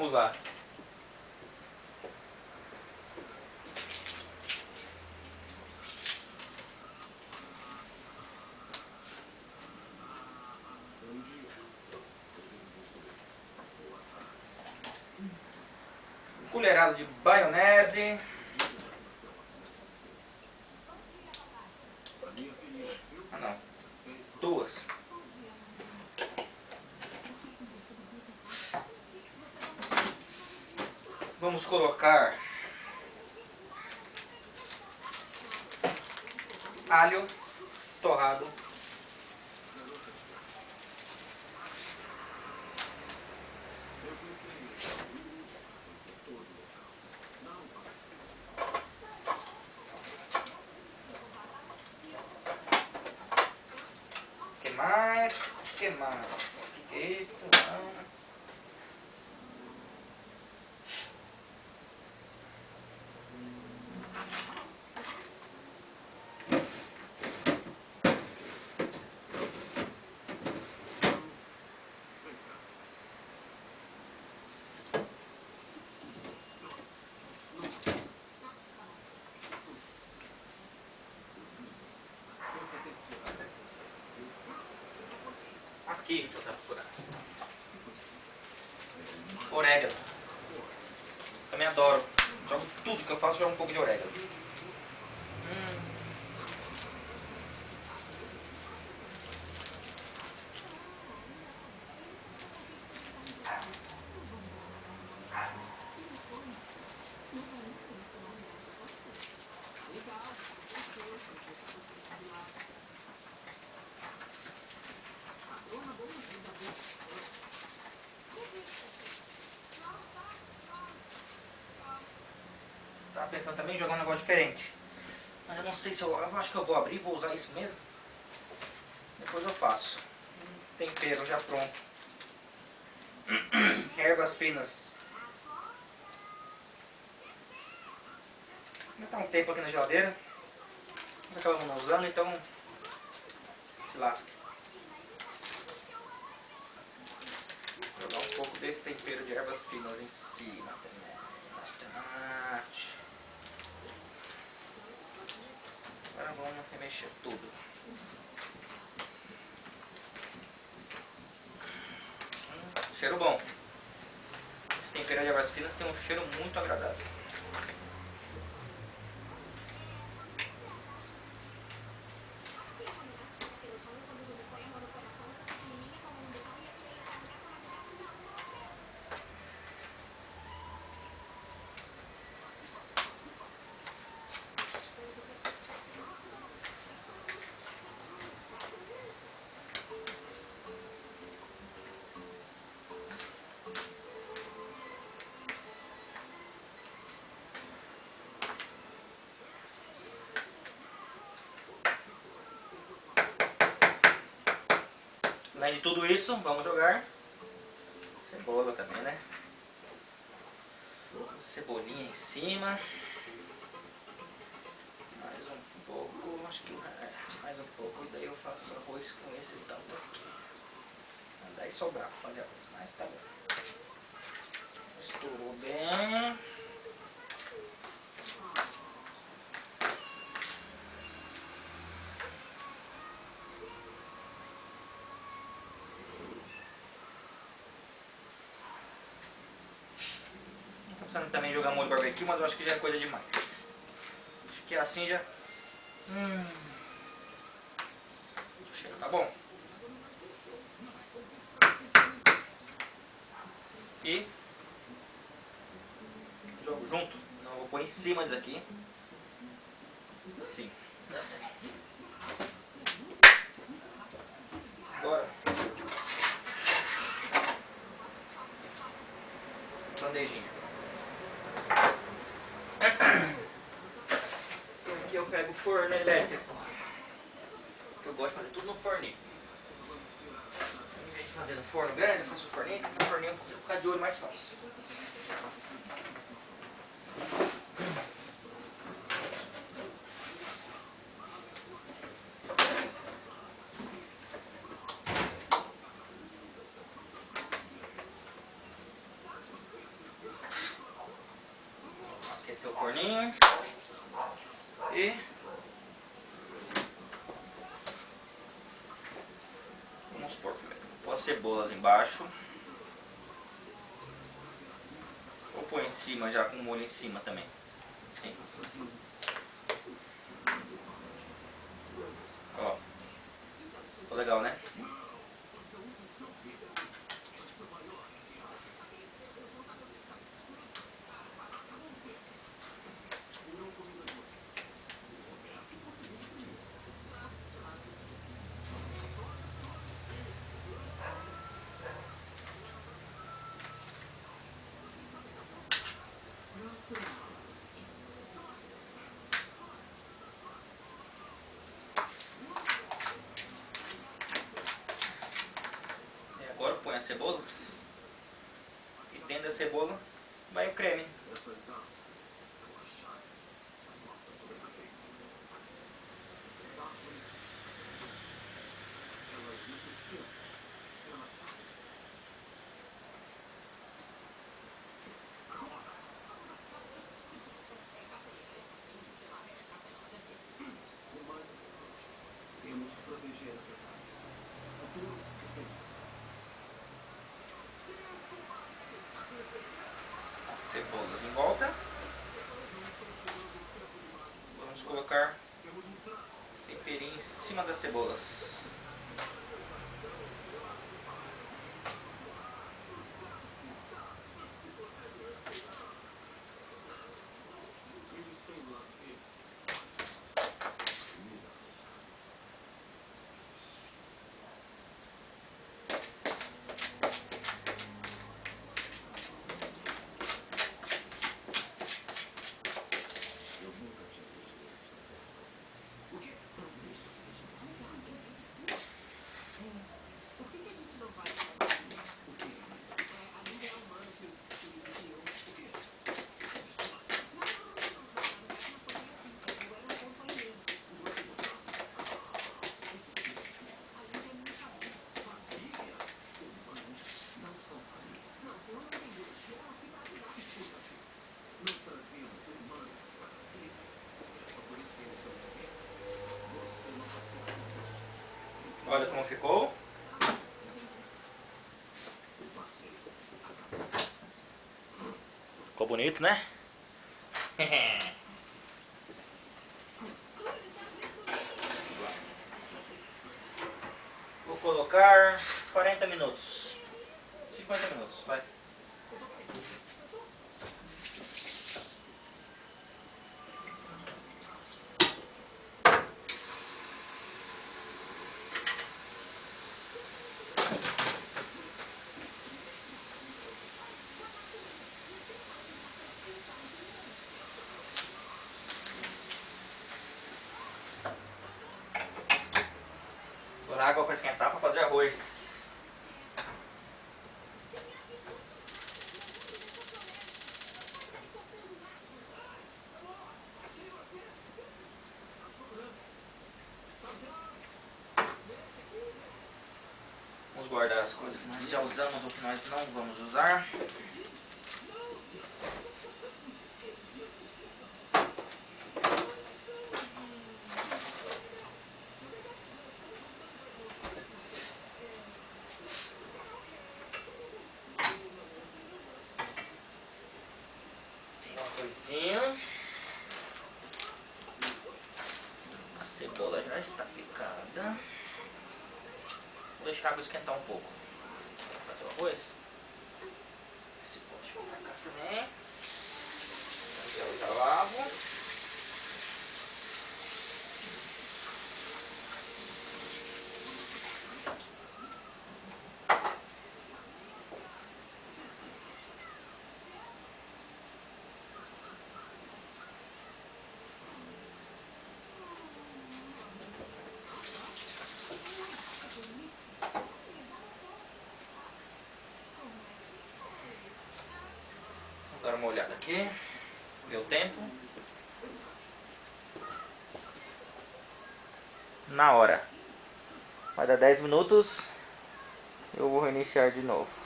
usar. Colherada de maionese. Ah não, 2. Vamos colocar alho torrado. Que mais? Que mais? Que é isso? Não. Aqui que eu tava procurando. Orégano. Também adoro. Jogo tudo que eu faço, jogo um pouco de orégano. Tava pensando também em jogar um negócio diferente. Mas eu não sei se eu acho que eu vou abrir e vou usar isso mesmo. Depois eu faço. Tempero já pronto. Ervas finas. Ainda tá um tempo aqui na geladeira. Nós acabamos não usando, então se lasque. Vou jogar um pouco desse tempero de ervas finas em cima também. Bastante. Agora vamos remexer tudo. Cheiro bom. Esse tempero de ervas finas tem um cheiro muito agradável. Além de tudo isso, vamos jogar cebola também, né? Cebolinha em cima. Mais um pouco, acho que mais um pouco. E daí eu faço arroz com esse tanto aqui. Daí sobrar pra fazer arroz, mas tá bom. Misturou bem. Tô pensando também em jogar molho barbecue, mas eu acho que já é coisa demais. Acho que assim já... O cheiro tá bom. E jogo junto. Não vou pôr em cima disso aqui. Assim, assim. Agora, bandejinha. Aqui eu pego o forno elétrico. Porque eu gosto de fazer tudo no forninho. Em vez de fazer no forno grande, eu faço o forninho, porque no forninho eu ficar de olho mais fácil. Aquecer o forninho. E vamos pôr as cebolas embaixo. Ou pôr em cima já com o molho em cima também. Sim. Ó. Ficou legal, né? Agora põe as cebolas. E dentro da cebola vai o creme. Temos que proteger essas áreas. O futuro depende. Cebolas em volta. Vamos colocar temperinho em cima das cebolas. Eles têm um lado deles. Eu nunca tinha visto isso. O quê? Não, deixa eu ver. Por que a gente não vai falar isso? O quê? A língua é humana que criou. O quê? Não foi assim. Eu era um companheiro. A língua é muito chabuca. Família? Humanos não são família. Não, você não entendeu. Vieram aqui para ajudar. Escuta aqui. Não trazemos humanos para a trilha. É só por isso que eles estão vivendo. Você não vai ter humanos. Olha como ficou. O passeio acabou. Ficou bonito, né? Vou colocar 40 minutos. 50 minutos, vai. Agora água para esquentar para fazer arroz. Vamos guardar as coisas que nós já usamos ou que nós não vamos usar. Arrozinho. A cebola já está picada. Vou deixar a água esquentar um pouco. Vou fazer o arroz. Esse pote vou pra cá também. Eu já lavo. Vou dar uma olhada aqui. Meu tempo. Na hora. Vai dar 10 minutos. Eu vou reiniciar de novo.